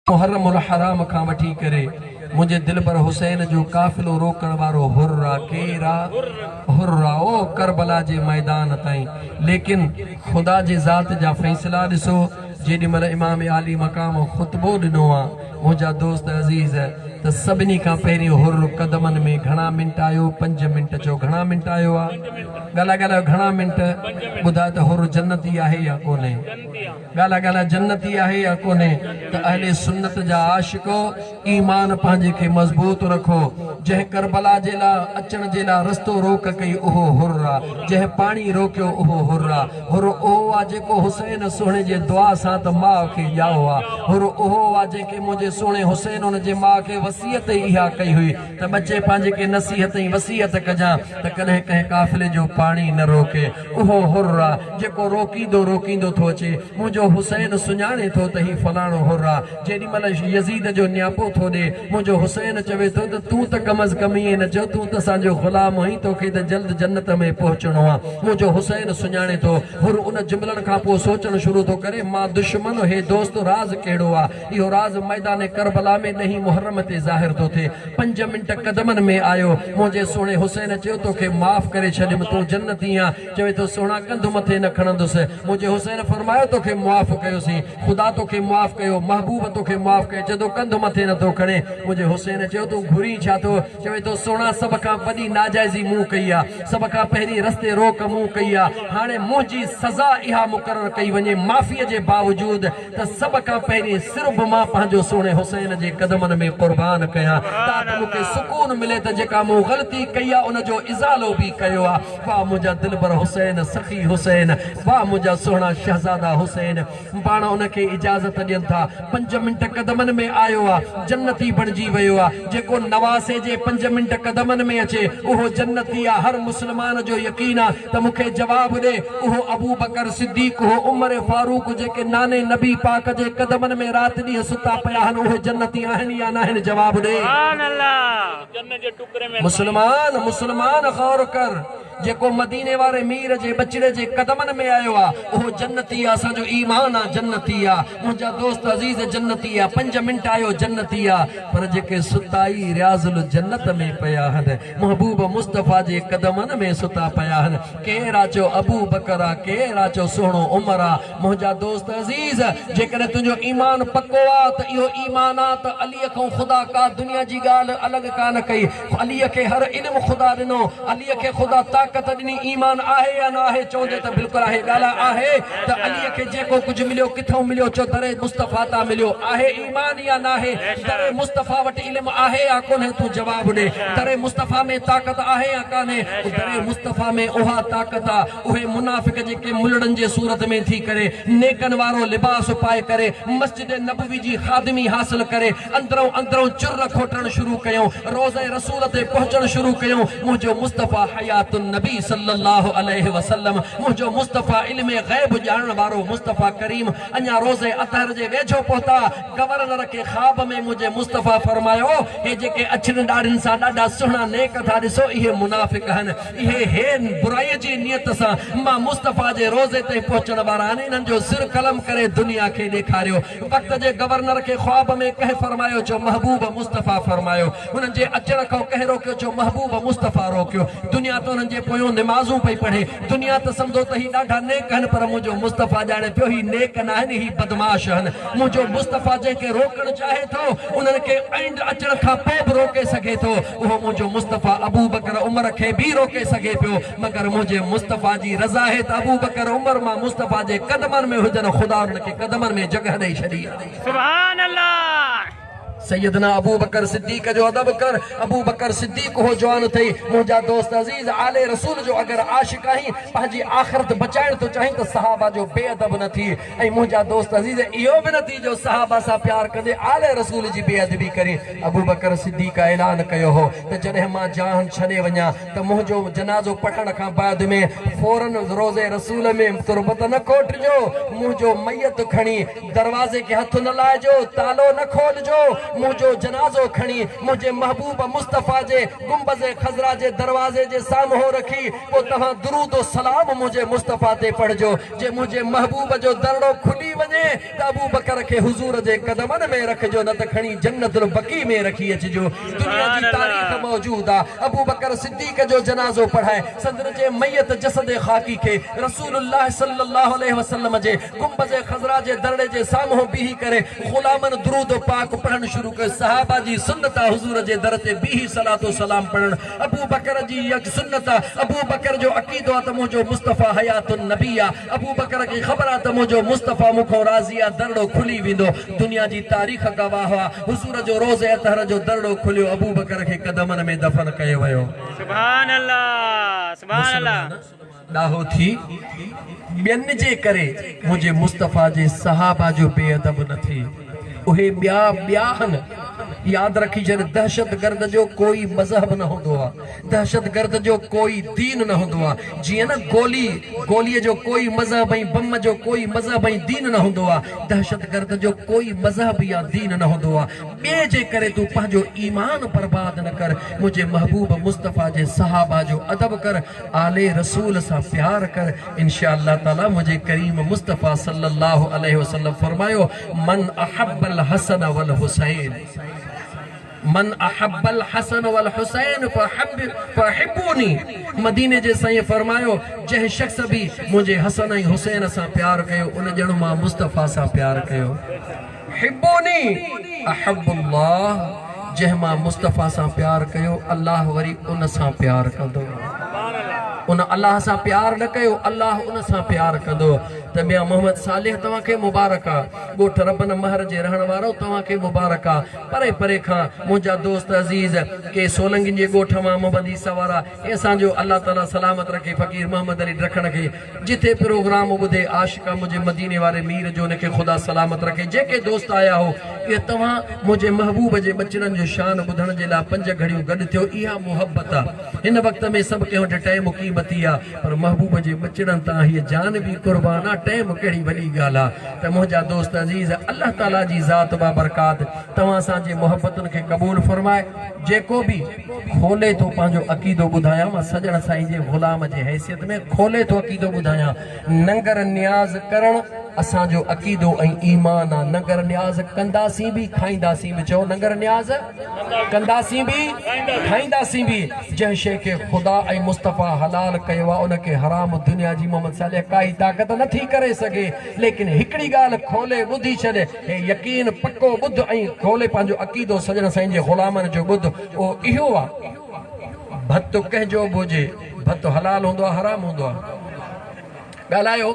मुहर्रम उल हराम खां वठी करे मुझे दिल पर हुसैन जो काफिलो रोकण वारो हुर्रा केरा हुर्रा ओ करबला जे मैदान ताईं। लेकिन खुदा जी ज़ात जा फैसला ॾिसो। जेॾी महिल इमाम आली मक़ाम ख़ुतबो ॾिनो आहे मुंहिंजा दोस्त अज़ीज़ त सभिनी खां पहिरीं हुर्र कदमनि में घणा मिंट आयो? 5 मिंट चओ घणा मिंट आयो आहे? ॻाल्हाए घणा मिंट? ॿुधाए त हुर्र जन्नती आहे या कोन्हे? ॻाल्हाए जन्नती आहे या कोन्हे? त अहले सुन्नत जा आशिको ईमान पंहिंजे खे मज़बूत रखो। जंहिं करबला जे लाइ अचण जे लाइ रस्तो रोक कई उहो हुर्र आहे। जंहिं पाणी रोकियो उहो हुर्र आहे। हुर्र उहो आहे जेको हुसैन सुहिणे जे दुआ सां त माउ खे ॼाओ आहे। हुर्र उहो आहे जंहिंखे मुंहिंजे सुहिणे हुसैन हुन जे माउ खे वसीयत इहा कई हुई त बचे पंहिंजे खे नसीहत ऐं वसीयत कजां त कॾहिं कंहिं काफ़िले जो पाणी न रोके। उहो हुर्र आहे जेको रोकींदो रोकींदो थो अचे। मुंहिंजो हुसैन सुञाणे थो त ही फलाणो हुर्र आहे। जेॾी महिल यज़ीद जो न्यापो थो ॾे मुंहिंजो हुसैन चवे थो त तूं त कम अज़ कम ईअं न चओ, तूं त असांजो ग़ुलाम हुई, तोखे त जल्द जन्नत में पहुचणो आहे। मुंहिंजो हुसैन सुञाणे थो। हुर्र उन जुमलनि खां पोइ सोचणु शुरू थो करे मां दुश्मन हे दोस्त राज़ कहिड़ो आहे? इहो राज़ मैदान करबला में ॾहीं मुहर्रम ते ज़ाहिर थो थिए। 5 मिंट कदमनि में आयो। मुंहिंजे सुहिणे हुसैन चयो तोखे माफ़ करे छॾियमि, तूं जन्नती आहे। चवे थो सुहिणा कंधु मथे न खणंदुसि। मुंहिंजे हुसैन फरमायो तोखे मुआफ़ कयोसीं, ख़ुदा तोखे मुआफ़ कयो, महबूब तोखे मुआफ़ कयो। चए थो कंधु मथे नथो खणे। मुंहिंजे हुसैन चयो तूं घुरी छा थो? चवे थो सुहिणा सभ खां वॾी नाजाइज़ी मूं कई आहे, सभ खां पहिरीं रस्ते रोक मूं कई आहे। हाणे मुंहिंजी सज़ा इहा मुक़ररु कई वञे माफ़ीअ जे बावजूदि त सभ खां पहिरीं सिर्फ़ मां पंहिंजो सुहिणे हुसैन जे कदमनि में क़ुर्बान कयां ताकि मूंखे सुकून मिले त जेका मूं ग़लती कई आहे उनजो इज़ालो बि कयो आहे। वाह मुंहिंजा दिल पर हुसैन, सखी हुसैन, वाह मुंहिंजा सुहिणा शहज़ादा हुसैन। पाण उनखे इजाज़त ॾियनि था। 5 मिंट कदमनि में आयो आहे, जन्नती बणिजी वियो आहे। जेको नवासे जे 5 मिंट कदमनि में अचे उहो जन्नती आहे। हर मुस्लमान जो यकीन आहे त मूंखे जवाबु ॾे उहो अबू बकर सिद्दीक़, उहो उमर फारूक जेके नाने नबी पाक जे कदमनि में राति ॾींहं सुता पिया आहिनि उहे जन्नती आहिनि या न आहिनि? जवाबु ॾे। मुस्लमान मुस्लमान गौर कर। जेको मदीने वारे मीर जे बचड़े जे कदमनि में आयो आहे उहो जन्नती आहे। असांजो ईमान आहे जन्नती आहे। मुंहिंजा दोस्त अज़ीज़ जन्नती आहे। 5 मिंट आयो जन्नती आहे। पर जेके सुताई रियाज़ुल जन्नत में पिया आहिनि, महबूब मुस्तफ़ा जे कदमनि में सुता पिया आहिनि। केरु आहे? चओ अबू बकर आहे। केरु आहे? चओ सुहिणो उमर आहे। मुंहिंजा दोस्त अज़ीज़ जेकॾहिं तुंहिंजो ईमान पको आहे त इहो ईमान आहे त अलीअ खां ख़ुदा का दुनिया जी ॻाल्हि अलॻि कान कई। अलीअ खे हर इल्मु ख़ुदा ॾिनो, अलीअ खे ख़ुदा ताक़त ॾिनी। ईमान आहे या न आहे? चवंदे त बिल्कुलु आहे। ॻाल्हि आहे त अलीअ खे जेको कुझु मिलियो किथां मिलियो? चओ दरे मुस्तफ़ा तां मिलियो। आहे ईमान या न आहे? दरे मुस्तफ़ा वटि इल्मु आहे या कोन्हे? तूं जवाबु ॾे। दरे मुस्तफ़ा में ताक़त आहे या कान्हे? दरे मुस्तफ़ा में उहा ताक़त आहे। उहे मुनाफ़िक़ जेके मुलड़नि जे सूरत में थी करे नेकनि वारो लिबास पाए करे मस्जिद नबवी जी ख़ादिमी हासिल करे अंदरों अंदरों चुर खोटण शुरू कयूं, रोज़े रसूल ते पहुचण शुरू कयूं। मुंहिंजो मुस्तफ़ा हयातुन नबी सल्लल्लाहु अलैहि वसल्लम, मुंहिंजो मुस्तफ़ा इल्मे ग़ैब ॼाणण वारो मुस्तफ़ा करीम अञा रोज़े अतहर जे वेझो पहुता। गवर्नर खे ख़्वाब में मुंहिंजे मुस्तफ़ा फरमायो हे जेके अछिन ॾाढिन सां ॾाढा सुहिणा नेक था ॾिसो इहे मुनाफ़िक़ आहिनि, इहे बुराईअ जी नियत सां मां मुस्तफ़ा जे रोज़े ते पहुचण वारा आहिनि। इन्हनि जो सिर कलम करे दुनिया खे ॾेखारियो। वक़्त जे गवर्नर खे ख्वाब में कंहिं फरमायो? चओ महबूब मुस्तफ़ा फरमायो। हुननि जे अचण खां कंहिं रोकियो? चओ महबूब मुस्तफ़ा रोकियो। दुनिया त हुननि जे पोयों निमाज़ूं पई पढ़े, दुनिया त सम्झो त ही ॾाढा नेक आहिनि, पर मुंहिंजो मुस्तफ़ा ॼाणे पियो ही नेक न आहिनि, ही बदमाश आहिनि। मुंहिंजो मुस्तफ़ा जंहिंखे रोकणु चाहे थो उन्हनि खे ऐंड अचण खां पोइ बि रोके सघे थो। उहो मुंहिंजो मुस्तफ़ा अबू बकर उमर खे बि रोके सघे पियो, मगर मुंहिंजे मुस्तफ़ा जी रज़ा है त अबू बकर उमर मां मुस्तफ़ा जे कदमनि में हुजनि। ख़ुदा उन्हनि खे कदमनि में जगह ॾेई छॾी। सुभान अल्लाह। सैयदना अबू बकर सिद्दीक़ जो अदब कर। अबू बकर सिद्दीक़ हो जवान थई। मुंहिंजा दोस्त अज़ीज़ आले रसूल जो अगर आशिक़ आहीं, पंहिंजी आख़िरत बचाइण थो चाहीं त सहाबा जो बेअदब न थी। ऐं मुंहिंजा दोस्त अज़ीज़ इहो बि न थी जो सहाबा सां प्यार कंदे आले रसूल जी बेअदबी करे। अबू बकर सिद्दीक़ ऐलान कयो हो त जॾहिं मां जान छॾे वञा त मुंहिंजो जनाज़ो पढ़ण खां बाद में फौरन रोज़े रसूल में तुरबत न कोटजो, मुंहिंजो मैयत खणी दरवाज़े खे हथ न लाइजो, तालो न खोलजो, मुझो जनाज़ो खणी मुझे महबूब मुस्तफ़ा जे गुंबज़ खज़रा जे दरवाजे जे साम्हूं रखी वो तहां दुरूद और सलाम मुझे मुस्तफ़ा ते पढ़जो जे मुझे महबूब जो दरड़ो खुली वने त अबू बकर के हुजूर जे कदमन में रखजो न त खणी जन्नतुल बकी में रखी अचजो। दुनिया जी तारीख़ मौजूद आ अबू बकर सिद्दीक़ जो जनाज़ो पढ़ाए सदर जे मयत जसद खाकी के रसूलुल्लाह सल्लल्लाहु अलैहि वसल्लम जे गुंबज़ खज़रा जे दरड़े जे साम्हूं बीही करे गुलामन दुरूद पाक पढ़न शुरू कर सहाबा जी सुन्नत हुजूर जे दर ते बीही सलातो सलाम पढ़न अबू बकर जी यक सुन्नत अबू बकर जो अकीदो त मुझो मुस्तफ़ा हयातुन नबिया अबू बकर की खबर आ त मुझो मुस्तफ़ा मुखो राज़िया दरड़ो खुली विंदो। दुनिया जी तारीख़ गवाह हुआ हुजूर जो रोज़े अतहर जो दरड़ो खुलियो अबू बकर के कदमन में दफन कयो वयो। सुभान अल्लाह सुभान अल्लाह। ॾाहो थी ॿियनि जे करे मुझे मुस्तफ़ा जे सहाबा जो बेअदब न थी उहे ॿिया हन। याद रखी जर दहशत गर्द जो कोई मजहब न होंदो आ दहशत गर्द जो कोई दीन न होंदो आ जिया न गोली जो कोई मजहब ऐं बम जो कोई मजहब ऐं दीन न होंदो आ दहशत गर्द जो कोई मजहब या दीन न होंदो आ। ॿिए जे करे तू पंहिंजो ईमान बर्बाद न कर मुझे महबूब मुस्तफ़ा जे सहाबा जो अदब कर आले रसूल सां प्यार कर इंशाअल्लाह ताला मुझे करीम मुस्तफ़ा सल्लल्लाहु अलैहि वसल्लम फरमायो मन अहब्बल हसन वल हुसैन मन अहब्बल हसन वल हुसैन फहिब्बूनी। मदीने जे साईं फरमायो जंहिं शख्स भी मुझे हसन ऐं हुसैन सां प्यार कयो उन ॼण मां मुस्तफ़ा सां प्यार कयो। हिब्बूनी अहब्बुल्लाह जंहिं मां मुस्तफ़ा सां प्यार कयो अल्लाह वरी उन सां प्यार कंदो उन अल्लाह सां प्यार न कयो अल्लाह उन सां प्यार कंदो। त मियां मोहम्मद सालिह तव्हां खे मुबारक आहे ॻोठ रबन महर जे रहण वारो तव्हां खे मुबारक आहे। परे परे खां मुंहिंजा दोस्त अज़ीज़ के सोलंगिन जे ॻोठ मां मोहम्मद ईसा वारा ऐं असांजो अल्लाह ताला सलामत रखे फ़क़ीर मोहम्मद अली रखण खे जिथे प्रोग्राम ॿुधे आशिका मुंहिंजे मदीने वारे मीर जो उनखे ख़ुदा सलामत रखे। जेके दोस्त आया हो इहे तव्हां मुंहिंजे महबूब जे बचड़नि जो शान ॿुधण जे लाइ 5 घड़ियूं गॾु थियो इहा मुहबत आहे। हिन वक़्त में सभु कंहिं वटि टाइम क़ीमती आहे पर महबूब जे बचड़नि तां हीअ जान बि क़ुर्बान आहे टाइम कहिड़ी वॾी ॻाल्हि आहे। त मुंहिंजा दोस्त अज़ीज़ अल्लाह ताला जी ज़ात बाबरकात तव्हां असांजे मुहबतुनि खे क़बूल फरमाए। जेको बि खोले थो पंहिंजो अक़ीदो ॿुधायां मां सॼण साईं जे ग़ुलाम जे हैसियत में खोले थो अक़ीदो ॿुधायां नंगर न्याज़ करणु असांजो अक़ीदो ऐं ईमान आहे। नंगर न्याज़ कंदासीं बि खाईंदासीं बि चओ नंगर न्याज़ कंदासीं बि खाईंदासीं बि। जंहिं शइ खे ख़ुदा ऐं मुस्तफ़ा हलाल कयो आहे उनखे हराम दुनिया जी मोहम्मद सालिह काई ताक़त नथी करे सघे। लेकिन हिकिड़ी ॻाल्हि खोले ॿुधी छॾ हे यकीन पको ॿुध ऐं खोले पंहिंजो अक़ीदो सॼण साईं जे ग़ुलामनि जो ॿुध उहो इहो आहे भत कंहिंजो बि हुजे भत हलाल हूंदो आहे हराम हूंदो आहे ॻाल्हायो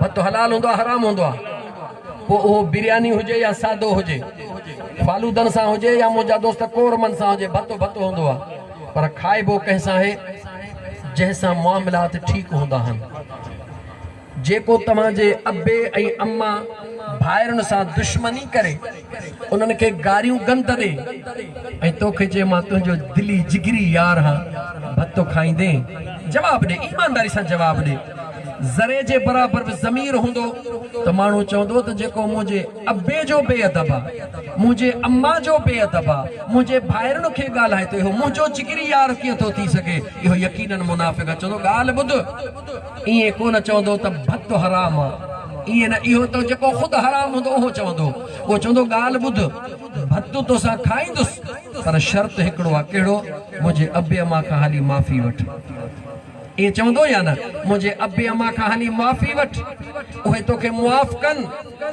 भत हलाल हूंदो आहे हराम हूंदो आहे पोइ उहो बिरयानी हुजे या सादो हुजे फालूदन सां हुजे या मुंहिंजा दोस्त कोरमन सां हुजे भतो भतो हूंदो आहे पर खाइबो कंहिंसां आहे जंहिंसां मामलात ठीकु हूंदा आहिनि। जेको तव्हांजे अबे ऐं अम्मा भाइरनि सां दुश्मनी करे उन्हनि खे गारियूं गंद ॾे ऐं तोखे चए मां तुंहिंजो दिली जिगरी यार हा भतो खाईंदे जवाबु ॾे ईमानदारी सां जवाबु ॾे। ज़रे जे बराबर बि ज़मीर हूंदो त माण्हू चवंदो त जेको मुंहिंजे अबे जो बेअदब आहे मुंहिंजे अम्मा जो बेअदब आहे मुंहिंजे भाइरनि खे ॻाल्हाए थो इहो मुंहिंजो जिगरी यार कीअं थो थी सघे इहो यकीनन मुनाफ़िक़ आहे। चवंदो ॻाल्हि ॿुध ईअं कोन चवंदो त भत हराम आहे ईअं न इहो त जेको ख़ुदि हराम हूंदो उहो चवंदो ॻाल्हि ॿुध भत तोसां खाईंदुसि पर शर्त हिकिड़ो आहे कहिड़ो मुंहिंजे अबे अम्मा खां हाली माफ़ी वठ ये चवंदो या न मुझे अबे अम्मा खां हाली माफ़ी वठ उहे तोखे मुआफ़ कनि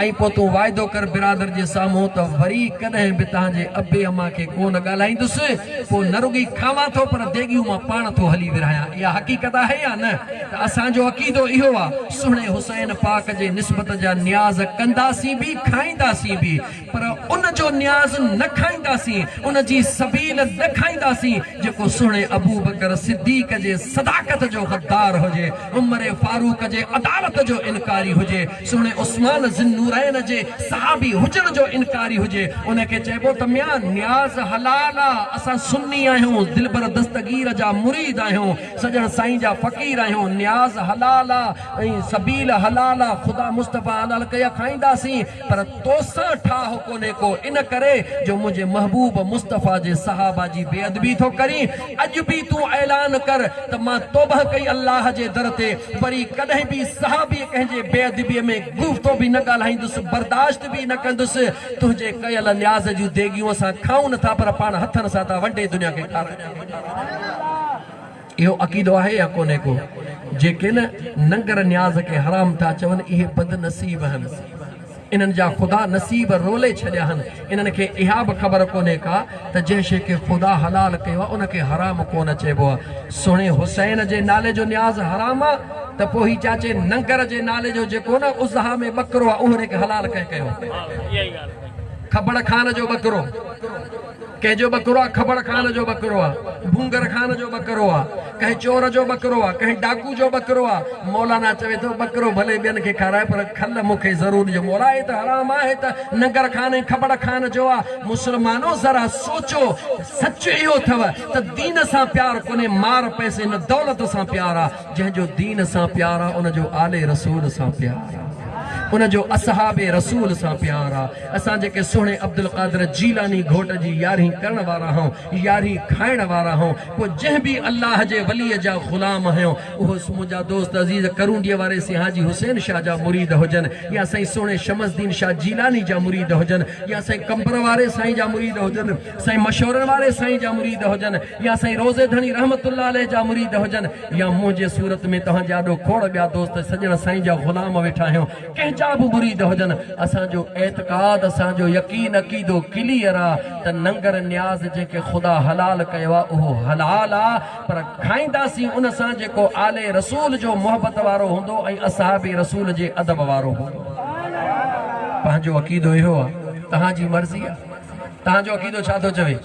ऐं पोइ तूं वाइदो कर बिरादर जे साम्हूं त वरी कॾहिं बि तव्हांजे अबे अम्मा खे कोन ॻाल्हाईंदुसि पोइ न रुॻी खावां थो पर देगियूं मां पाण थो हली विरहायां। इहा हक़ीक़त आहे या न त असांजो अक़ीदो इहो आहे सुहिणे हुसैन पाक जे निस्बत जा न्याज़ कंदासीं बि खाईंदासीं बि पर उन जो न्याज़ न खाईंदासीं उन जी सबील न खाईंदासीं जेको सुहिणे अबू बकर सिद्दीक़ जे सदाकत जो जो गद्दार हुजे, उमर फारूक जे अदालत जो इनकारी हुजे, सुने उस्मान ज़िन्नूरैन जे सहाबी हुजण जो इनकारी हुजे, उनके चइबो त मियां न्याज़ हलाल आ, असां सुन्नी आहियूं, दिलबर दस्तगीर जा मुरीद आहियूं, सजण साईं जा फ़कीर आहियूं, न्याज़ हलाल आ ऐं सबील हलाल आ, ख़ुदा मुस्तफ़ा हलाल कया खाईंदासीं, पर तोसां ठाह कोन्हे को, इन करे जो मुंहिंजे महबूब मुस्तफ़ा जे सहाबा जी बेअदबी थो करी। अॼु बि तूं ऐलान कर त मां तौबह कई अल्लाह जे दर ते, वरी कॾहिं बि सहाबी कंहिंजे बेअदबीअ में गुफ़्तो बि न ॻाल्हाईंदुसि, बर्दाश्त बि न कंदुसि। तुंहिंजे कयल न्याज़ जूं देगियूं असां खाऊं नथा, पर पाण हथनि सां था वंडे दुनिया खे खारायूं। इहो अक़ीदो आहे या कोन्हे को? जेके न नंगर न्याज़ खे हराम था चवनि, इहे बदनसीब आहिनि, इन्हनि जा ख़ुदा नसीब रोले छॾिया आहिनि। इन्हनि खे इहा बि ख़बर कोन्हे का त जंहिं शइ खे ख़ुदा हलाल कयो आहे उनखे हराम कोन चइबो आहे। सुहिणे हुसैन जे नाले जो न्याज़ हराम आहे त पोइ ही चाचे नंगर जे नाले जो जेको न उज़हा में बकरो आहे उहे खे हलाल कंहिं कयो? खबड़ खान जो बकरो कंहिंजो बकरो आहे, खबड़ खान जो बकरो आहे, भूंगर खान जो बकरो आहे, कंहिं चोर जो बकरो आहे, कंहिं डाकू जो बकरो आहे। मौलाना चवे थो बकरो भले ॿियनि खे खाराए पर खल मूंखे ज़रूरु ॾिजो। मौला हे त हराम आहे त नंगर खान ऐं खबड़ खान जो आहे। मुस्लमानो ज़रा सोचो, सच इहो अथव त दीन सां प्यार कोन्हे, मार पैसे न दौलत सां प्यार आहे। जंहिंजो दीन सां प्यार आहे उनजो आले रसूल सां प्यार आहे, उनजो असहाबे रसूल सां प्यार आहे। असां जेके सुहिणे अब्दुल क़ादिर जीलानी घोट जी यारहीं करण वारा आहियूं, यारहीं खाइण वारा आहियूं, पोइ जंहिं बि अल्लाह जे वलीअ जा ग़ुलाम आहियूं, उहो मुंहिंजा दोस्त अज़ीज़ करूंडीअ वारे से हाजी हुसैन शाह जा मुरीद हुजनि, या साईं सुहिणे शमसदीन शाह जीलानी जा मुरीद हुजनि, या साईं कंबर वारे साईं जा मुरीद हुजनि, साईं मशवरनि वारे साईं जा मुरीद हुजनि, या साईं रोज़े धणी रहमतुल्लाह अलैह जा मुरीद हुजनि, या मुंहिंजे सूरत में तव्हांजा ॾो खोड़ ॿिया दोस्त सॼण साईं जा ग़ुलाम वेठा आहियूं, कंहिं जा बि मुरीद हुजनि। असांजो एतक़ाद, असांजो यकीन अक़ीदो क्लियर आहे त नंगर न्याज़ जेके ख़ुदा हलाल कयो आहे उहो हलाल आहे, पर खाईंदासीं उन सां जेको आले रसूल जो मोहबत वारो हूंदो ऐं असहाबी रसूल जे अदब वारो हूंदो। पंहिंजो अक़ीदो इहो आहे, तव्हांजी मर्ज़ी आहे। तव्हांजो अक़ीदो छा थो चवे?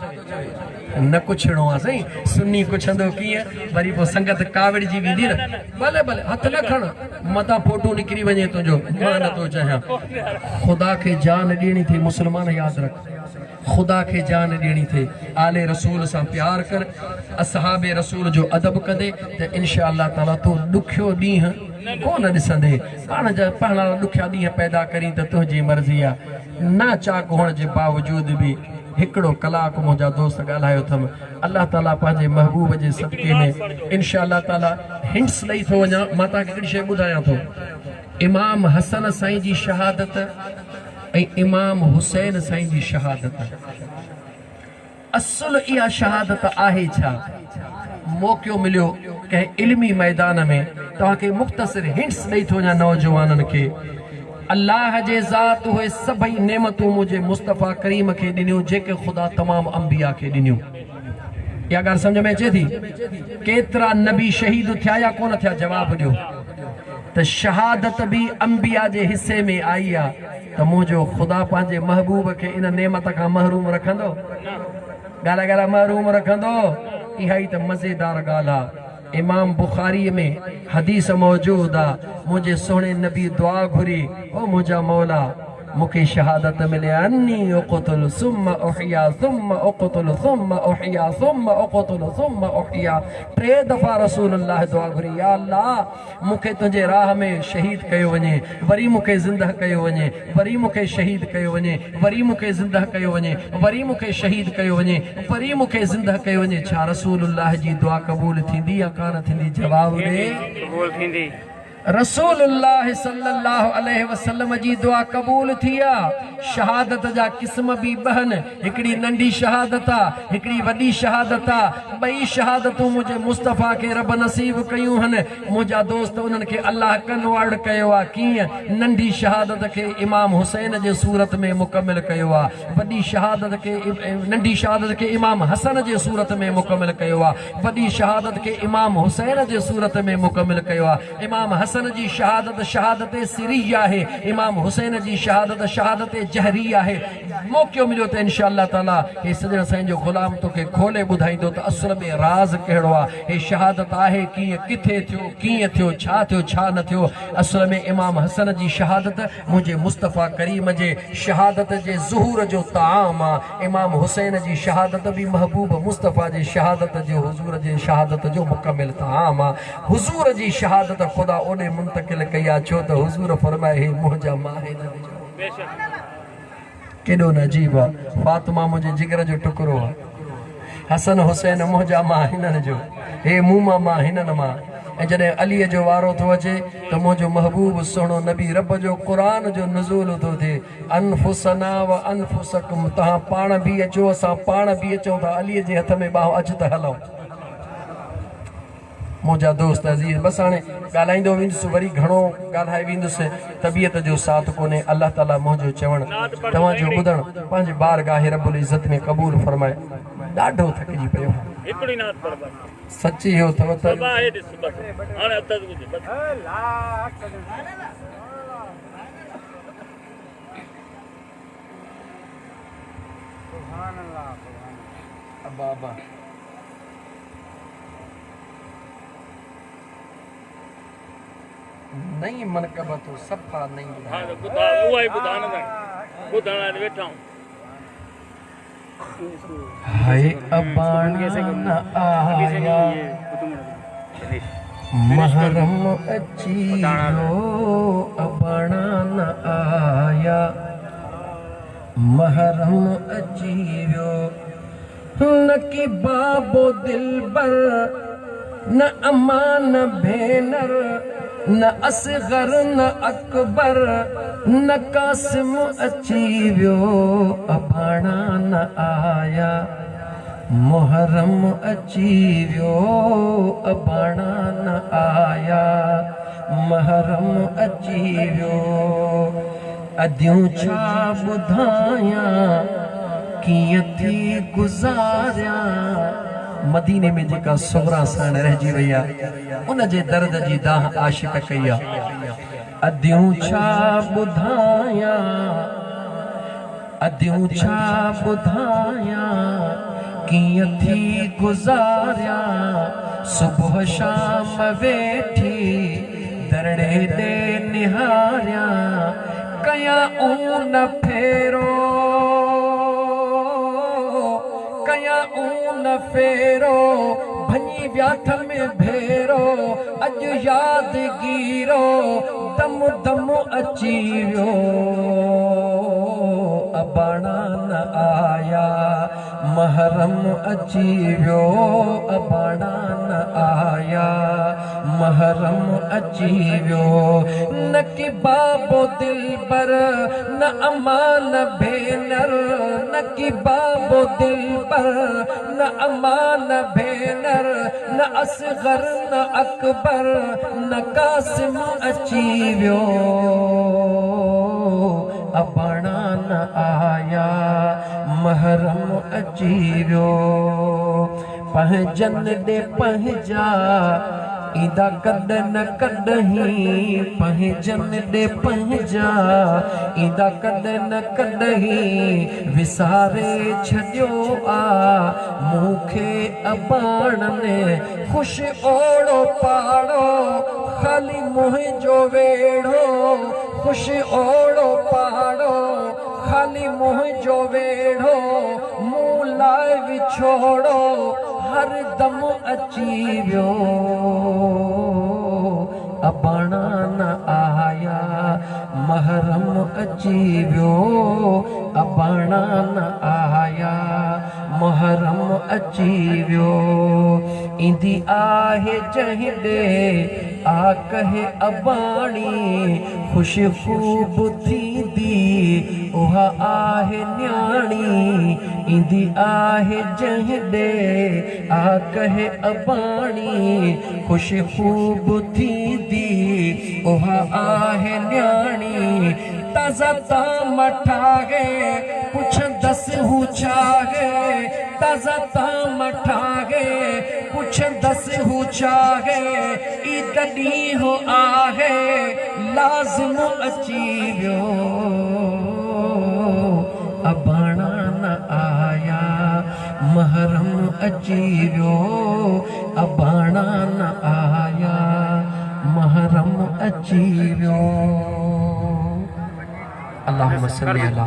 न कुछड़ो आहे साईं, सुन्नी कुछंदो कीअं, वरी पोइ संगत कावड़ जी वेंदी न, भले भले हथ न खण, मथां फोटो निकिरी वञे तुंहिंजो, मां नथो चाहियां। ख़ुदा खे जान ॾियणी थी, मुस्लमान यादि रख, ख़ुदा खे जान ॾियणी थी, आले रसूल सां प्यार कर, असहाबे रसूल जो अदब कंदे त इंशा अल्लाह ताला तूं ॾुखियो ॾींहुं कोन ॾिसंदे। पाण ॾुखिया ॾींहं पैदा करी त तुंहिंजी मर्ज़ी आहे। ना चाक हुअण जे बावजूद बि हिकिड़ो कलाक मुंहिंजा दोस्त ॻाल्हायो अथमि। अल्लाह ताला पंहिंजे महबूब जे सदके में इंशा अल्लाह ताला हिंट्स ॾेई थो वञा। मां तव्हांखे हिकिड़ी शइ ॿुधायां थो, इमाम हसन साईं जी शहादत ऐं इमाम हुसैन साईं जी शहादत, असुल इहा शहादत आहे छा? मौक़ो मिलियो कंहिं इल्मी मैदान में तव्हांखे मुख़्तसिर हिंट्स ॾेई थो वञा नौजवाननि खे। अल्लाह जे ज़ात उहे सभई नेमतूं मुंहिंजे मुस्तफ़ा करीम खे ॾिनियूं जेके ख़ुदा तमामु अंबिया खे ॾिनियूं। इहा ॻाल्हि सम्झ में अचे थी? केतिरा नबी शहीद थिया या कोन थिया? जवाबु ॾियो। त शहादत बि अंबिया जे हिसे में आई आहे, त मुंहिंजो ख़ुदा पंहिंजे महबूब खे इन नेमत खां महरूम रखंदो? ॻाल्हि ॻाल्हि महरूम रखंदो? इहा ई त मज़ेदार ॻाल्हि आहे। इमाम बुखारी में हदीस मौजूद आहे, मुंहिंजे सुहिणे नबी दुआ घुरी, ओ मुंहिंजा मौला मूंखे शहादत मिले, अन्नी उक़तुल सुम्मा उहिया सुम्मा उक़तुल सुम्मा उहिया सुम्मा उक़तुल सुम्मा उहिया। 3 दफ़ा रसूलुल्लाह दुआ घुरी, या अल्लाह मूंखे तुंहिंजे राह में शहीद कयो वञे, वरी मूंखे ज़िंदह कयो वञे, वरी मूंखे शहीद कयो वञे, वरी मूंखे ज़िंदह कयो वञे, वरी मूंखे शहीद कयो वञे, वरी मूंखे ज़िंदह कयो वञे। छा रसूलुल्लाह जी दुआ क़बूल थींदी या कान थींदी? जवाब ॾे। क़बूल थींदी। रसूलुल्लाह सल्लल्लाहु अलैहि वसल्लम जी दुआ क़बूल थी आहे। शहादत जा क़िस्म बि ॿ, हिकिड़ी नंढी शहादत आहे, हिकिड़ी वॾी शहादत आहे। ॿई शहादतूं मुंहिंजे मुस्तफ़ा खे रब नसीब कयूं आहिनि। मुंहिंजा दोस्त उन्हनि खे अल्लाह कन्वर्ट कयो आहे। कीअं? नंढी शहादत खे इमाम हुसैन जे सूरत में मुकमिल कयो आहे, वॾी शहादत खे नंढी शहादत खे इमाम हसन जे सूरत में मुकमिल कयो आहे, वॾी शहादत खे इमाम हुसैन जे सूरत में मुकमिल कयो आहे। इमाम हसन जी शहादत शहादत सिरिया है, इमाम हुसैन जी शहादत शहादत जहरिया है। मौक़ो मिलियो त इंशाअल्लाह ताला हे सजण साईं जो ग़ुलाम तोखे खोले ॿुधाईंदो त असल में राज़ कहिड़ो आहे, हे शहादत आहे कीअं, किथे थियो, कीअं थियो, छा न थियो। असल में इमाम हसन जी शहादत मुंहिंजे मुस्तफ़ा करीम जे शहादत जे ज़ुहूर जो ताम आहे। इमाम हुसैन जी शहादत भी महबूब मुस्तफ़ा जी शहादत जो हुज़ूर जे शहादत जो मुकमिल ताम आहे। हुज़ूर जी शहादत ख़ुदा ओॾे मुंतकिल कई आहे छो त हुज़ूर फरमाए हे मुंहिंजा मां हिन जो। केॾो नजीब आहे, फातिमा मुंहिंजे जिगर जो टुकड़ो आहे, हसन हुसैन मुंहिंजा मां हिननि जो, हे मूं मां हिननि मां। ऐं जॾहिं अलीअ जो वारो थो अचे त मुंहिंजो महबूब सुहिणो नबी रब जो क़ुरान जो नुज़ूल थो थिए, अनफुसना व अनफुसकुम, तव्हां पाण बि अचो असां पाण बि अचूं था, अलीअ जे हथ में ॿाहु अचु त हलूं। मुंहिंजा दोस्त अज़ीज़, बसि हाणे ॻाल्हाईंदो वेंदुसि, वरी घणो ॻाल्हाए वेंदुसि, तबियत जो साथ कोन्हे। अल्लाह ताला मुंहिंजो चवणु तव्हांजो ॿुधणु पंहिंजे बारगाह रब्बुल इज़्ज़त में क़बूल फरमाए। ॾाढो थकिजी पियो, सची हो अथव त बाबा नहीं मनकबा तो सफ़ा नहीं हाय अबाना न आया महरम अचियो, अबाना न आया महरम अचियो, न की बाबो दिलबर न अमान भेनर, न असगर न अकबर न कासिम अची वियो, अबाणा न आया मुहर्रम अची वियो, अबाणा न आया मुहर्रम अची वियो। अदियूं छा ॿुधायां कीअं थी गुज़ारियां, मदीने में जेका सुगरा साण रहिजी वई आहे उन जे दर्द जी दाह आशिक़ कई आहे। अदियूं छा ॿुधायां, अदियूं छा ॿुधायां कीअं थी गुज़ारियां, सुबुह शाम वेठी दरड़े ॾे निहारियां, कयां ऊन फेरो कयां ऊन फेरो, भञी व्याथ में भेरो, अॼु यादगीरो दम दम अची वियो, अबाणा न आया महरम अची वियो, अबाणा न आया महरम अची वियो। न की बाबो दिलबर न अमान भेनर, न की बाबो दिलबर न अमान भेनर, न असगर न अकबर न कासिम अची वियो, अबाणा न आया महरम अची वियो। पंहिंजन ॾे पंहिंजा ईंदा कॾहिं न कॾहिं, पंहिंजन ॾे पंहिंजा ईंदा कॾहिं न कॾहिं, विसारे छॾियो आ मूंखे अबाणनि, ख़ुशि ओड़ो पाड़ो ख़ाली मुंहिंजो वेड़ो, ख़ुशि ओड़ो पाड़ो ख़ाली मुंहिंजो वेड़ो, मूं लाइ विछोड़ो हर दम अची वियो, अबाणा न आया महरम अची वियो, अबाणा न आया महरम अची वियो। ईंदी आहे जंहिं ॾे आ कहे अबाणी, ख़ुशि ख़ूब थींदी उहा आहे न्याणी, ईंदी आहे जंहिं ॾे आ कहे अबाणी, ख़ुशि ख़ूब थींदी उहा आहे न्याणी, ताजा ताम ठागे पुछ दस हु छागे ताजा ताम ठागे पुछ दस हु छागे ई कदी हो आहे लाज़िम अची वियो अबाणा न आया महरम अची वियो अबाणा न आया महरम अची वियो। अल्लाहुम्मा सल्ली अला